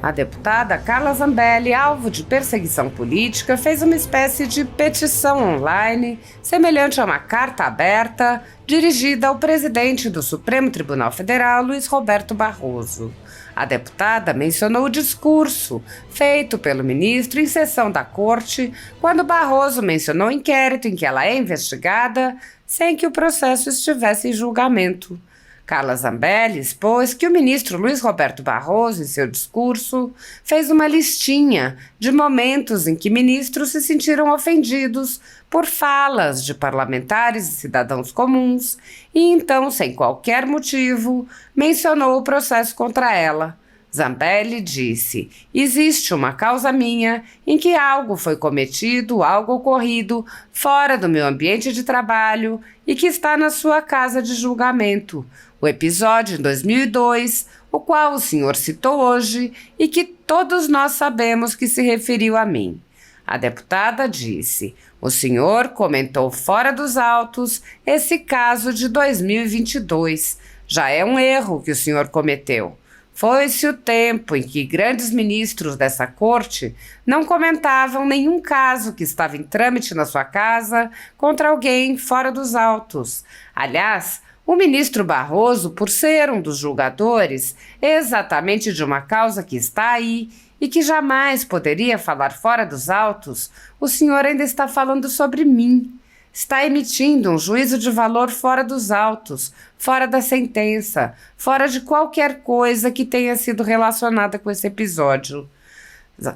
A deputada Carla Zambelli, alvo de perseguição política, fez uma espécie de petição online, semelhante a uma carta aberta, dirigida ao presidente do Supremo Tribunal Federal, Luiz Roberto Barroso. A deputada mencionou o discurso feito pelo ministro em sessão da corte, quando Barroso mencionou o inquérito em que ela é investigada, sem que o processo estivesse em julgamento. Carla Zambelli expôs que o ministro Luiz Roberto Barroso, em seu discurso, fez uma listinha de momentos em que ministros se sentiram ofendidos por falas de parlamentares e cidadãos comuns e então, sem qualquer motivo, mencionou o processo contra ela. Zambelli disse: existe uma causa minha em que algo foi cometido, algo ocorrido fora do meu ambiente de trabalho e que está na sua casa de julgamento. O episódio em 2002, o qual o senhor citou hoje e que todos nós sabemos que se referiu a mim. A deputada disse: o senhor comentou fora dos autos esse caso de 2022. Já é um erro que o senhor cometeu. Foi-se o tempo em que grandes ministros dessa corte não comentavam nenhum caso que estava em trâmite na sua casa contra alguém fora dos autos. Aliás, o ministro Barroso, por ser um dos julgadores, exatamente de uma causa que está aí e que jamais poderia falar fora dos autos, o senhor ainda está falando sobre mim. Está emitindo um juízo de valor fora dos autos, fora da sentença, fora de qualquer coisa que tenha sido relacionada com esse episódio.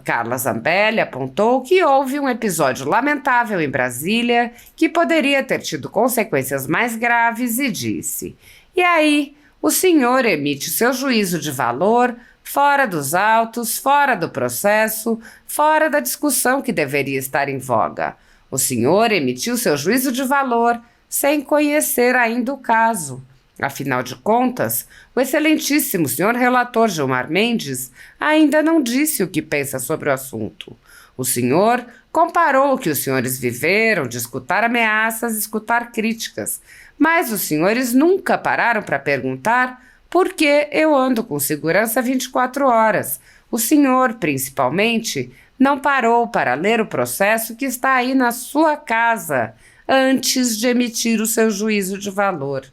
Carla Zambelli apontou que houve um episódio lamentável em Brasília que poderia ter tido consequências mais graves e disse: e aí, o senhor emite seu juízo de valor fora dos autos, fora do processo, fora da discussão que deveria estar em voga. O senhor emitiu seu juízo de valor sem conhecer ainda o caso. Afinal de contas, o excelentíssimo senhor relator Gilmar Mendes ainda não disse o que pensa sobre o assunto. O senhor comparou o que os senhores viveram de escutar ameaças e escutar críticas, mas os senhores nunca pararam para perguntar por que eu ando com segurança 24 horas. O senhor, principalmente, não parou para ler o processo que está aí na sua casa antes de emitir o seu juízo de valor.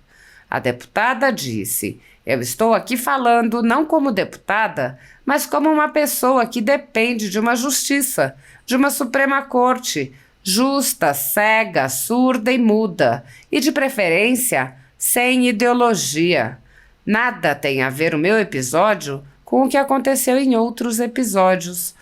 A deputada disse: eu estou aqui falando não como deputada, mas como uma pessoa que depende de uma justiça, de uma Suprema Corte, justa, cega, surda e muda, e de preferência, sem ideologia. Nada tem a ver o meu episódio com o que aconteceu em outros episódios.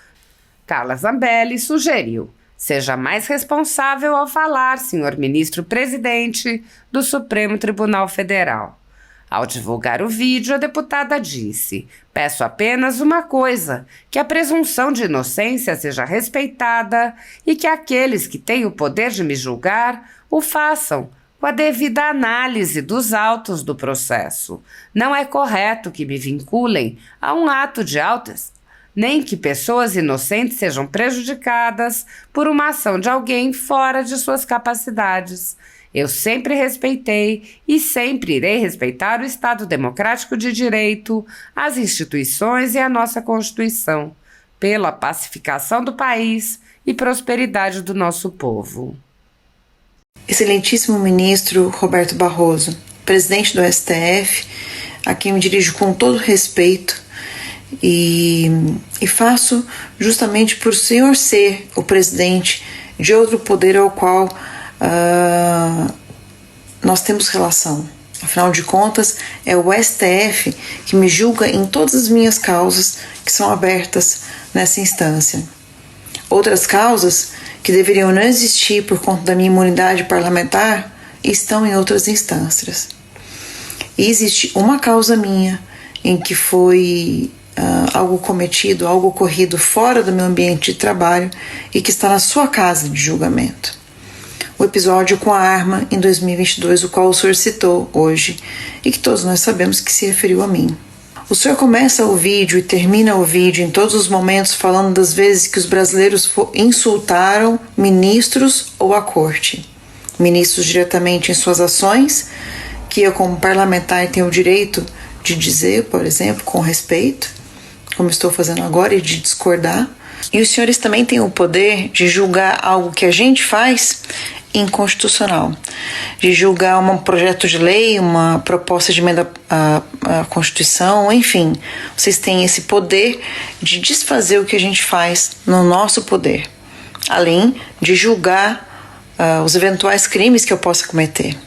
Carla Zambelli sugeriu: seja mais responsável ao falar, senhor ministro presidente do Supremo Tribunal Federal. Ao divulgar o vídeo, a deputada disse: peço apenas uma coisa, que a presunção de inocência seja respeitada e que aqueles que têm o poder de me julgar o façam com a devida análise dos autos do processo. Não é correto que me vinculem a um ato de autos, nem que pessoas inocentes sejam prejudicadas por uma ação de alguém fora de suas capacidades. Eu sempre respeitei e sempre irei respeitar o Estado Democrático de Direito, as instituições e a nossa Constituição, pela pacificação do país e prosperidade do nosso povo. Excelentíssimo ministro Roberto Barroso, presidente do STF, a quem me dirijo com todo respeito, e faço justamente por o senhor ser o presidente de outro poder ao qual nós temos relação. Afinal de contas, é o STF que me julga em todas as minhas causas que são abertas nessa instância. Outras causas que deveriam não existir por conta da minha imunidade parlamentar estão em outras instâncias. E existe uma causa minha em que foi algo cometido, algo ocorrido fora do meu ambiente de trabalho e que está na sua casa de julgamento. O episódio com a arma em 2022, o qual o senhor citou hoje e que todos nós sabemos que se referiu a mim. O senhor começa o vídeo e termina o vídeo em todos os momentos falando das vezes que os brasileiros insultaram ministros ou a corte. Ministros diretamente em suas ações, que eu como parlamentar tenho o direito de dizer, por exemplo, com respeito, como estou fazendo agora, e de discordar. E os senhores também têm o poder de julgar algo que a gente faz inconstitucional, de julgar um projeto de lei, uma proposta de emenda à Constituição, enfim, vocês têm esse poder de desfazer o que a gente faz no nosso poder, além de julgar os eventuais crimes que eu possa cometer.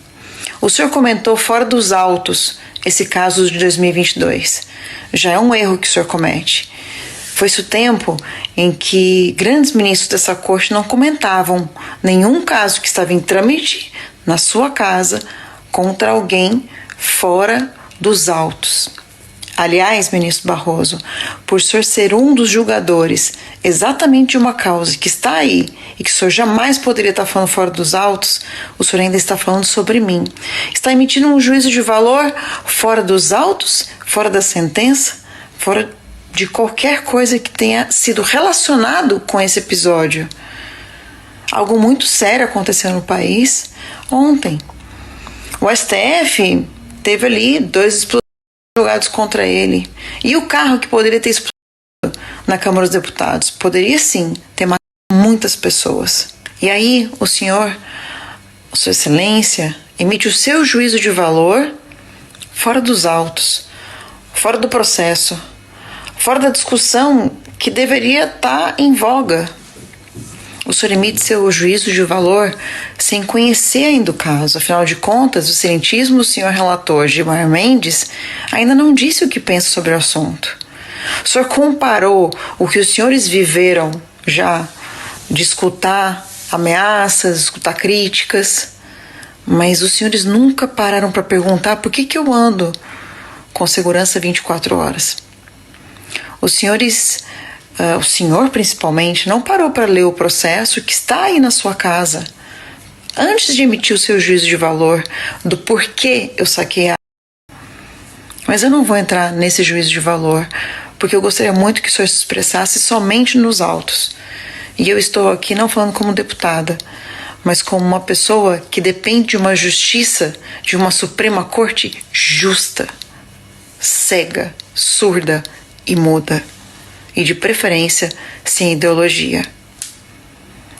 O senhor comentou fora dos autos esse caso de 2022. Já é um erro que o senhor comete. Foi-se o tempo em que grandes ministros dessa corte não comentavam nenhum caso que estava em trâmite na sua casa contra alguém fora dos autos. Aliás, ministro Barroso, por o senhor ser um dos julgadores exatamente de uma causa que está aí e que o senhor jamais poderia estar falando fora dos autos, o senhor ainda está falando sobre mim. Está emitindo um juízo de valor fora dos autos, fora da sentença, fora de qualquer coisa que tenha sido relacionado com esse episódio. Algo muito sério aconteceu no país ontem. O STF teve ali 2 explosivos jogados contra ele. E o carro que poderia ter explodido na Câmara dos Deputados poderia sim ter matado muitas pessoas. E aí o senhor, Sua Excelência, emite o seu juízo de valor fora dos autos, fora do processo, fora da discussão que deveria estar em voga. O senhor emite seu juízo de valor sem conhecer ainda o caso. Afinal de contas, o excelentíssimo senhor relator Gilmar Mendes ainda não disse o que pensa sobre o assunto. O senhor comparou o que os senhores viveram já de escutar ameaças, escutar críticas, mas os senhores nunca pararam para perguntar por que eu ando com segurança 24 horas. Os senhores, o senhor principalmente, não parou para ler o processo que está aí na sua casa antes de emitir o seu juízo de valor do porquê eu saquei a arma. Mas eu não vou entrar nesse juízo de valor, porque eu gostaria muito que o senhor se expressasse somente nos autos. E eu estou aqui não falando como deputada, mas como uma pessoa que depende de uma justiça, de uma Suprema Corte justa, cega, surda e muda, e de preferência sem ideologia.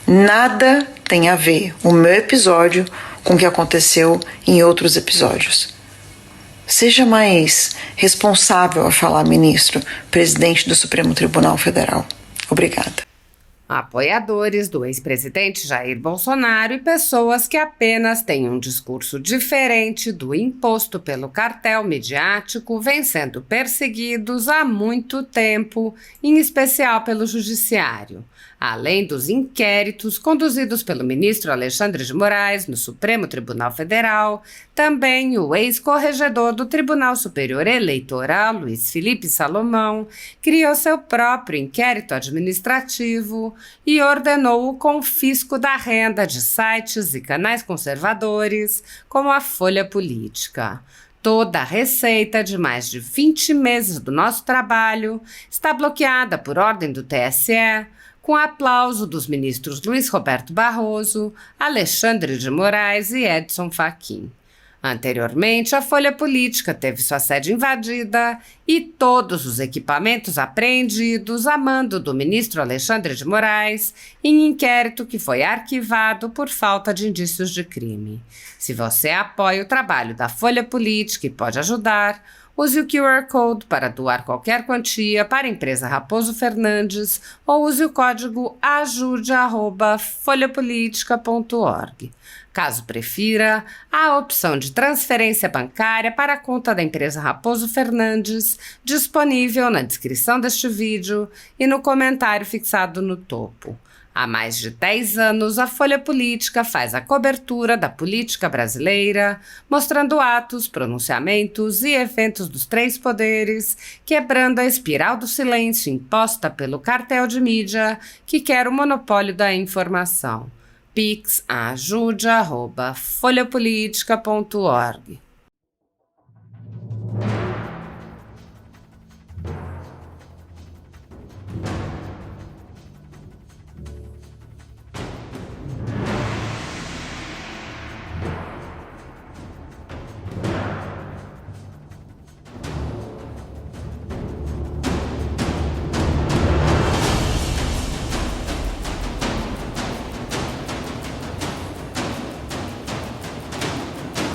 Nada tem a ver o meu episódio com o que aconteceu em outros episódios. Seja mais responsável a falar, ministro, presidente do Supremo Tribunal Federal. Obrigada. Apoiadores do ex-presidente Jair Bolsonaro e pessoas que apenas têm um discurso diferente do imposto pelo cartel midiático vêm sendo perseguidos há muito tempo, em especial pelo Judiciário. Além dos inquéritos conduzidos pelo ministro Alexandre de Moraes no Supremo Tribunal Federal, também o ex-corregedor do Tribunal Superior Eleitoral, Luiz Felipe Salomão, criou seu próprio inquérito administrativo e ordenou o confisco da renda de sites e canais conservadores, como a Folha Política. Toda a receita de mais de 20 meses do nosso trabalho está bloqueada por ordem do TSE, com aplauso dos ministros Luiz Roberto Barroso, Alexandre de Moraes e Edson Fachin. Anteriormente, a Folha Política teve sua sede invadida e todos os equipamentos apreendidos a mando do ministro Alexandre de Moraes em inquérito que foi arquivado por falta de indícios de crime. Se você apoia o trabalho da Folha Política e pode ajudar, use o QR Code para doar qualquer quantia para a empresa Raposo Fernandes ou use o código ajude@folhapolitica.org. Caso prefira, há a opção de transferência bancária para a conta da empresa Raposo Fernandes, disponível na descrição deste vídeo e no comentário fixado no topo. Há mais de 10 anos, a Folha Política faz a cobertura da política brasileira, mostrando atos, pronunciamentos e eventos dos 3 poderes, quebrando a espiral do silêncio imposta pelo cartel de mídia que quer o monopólio da informação. Pix ajude@folhapolitica.org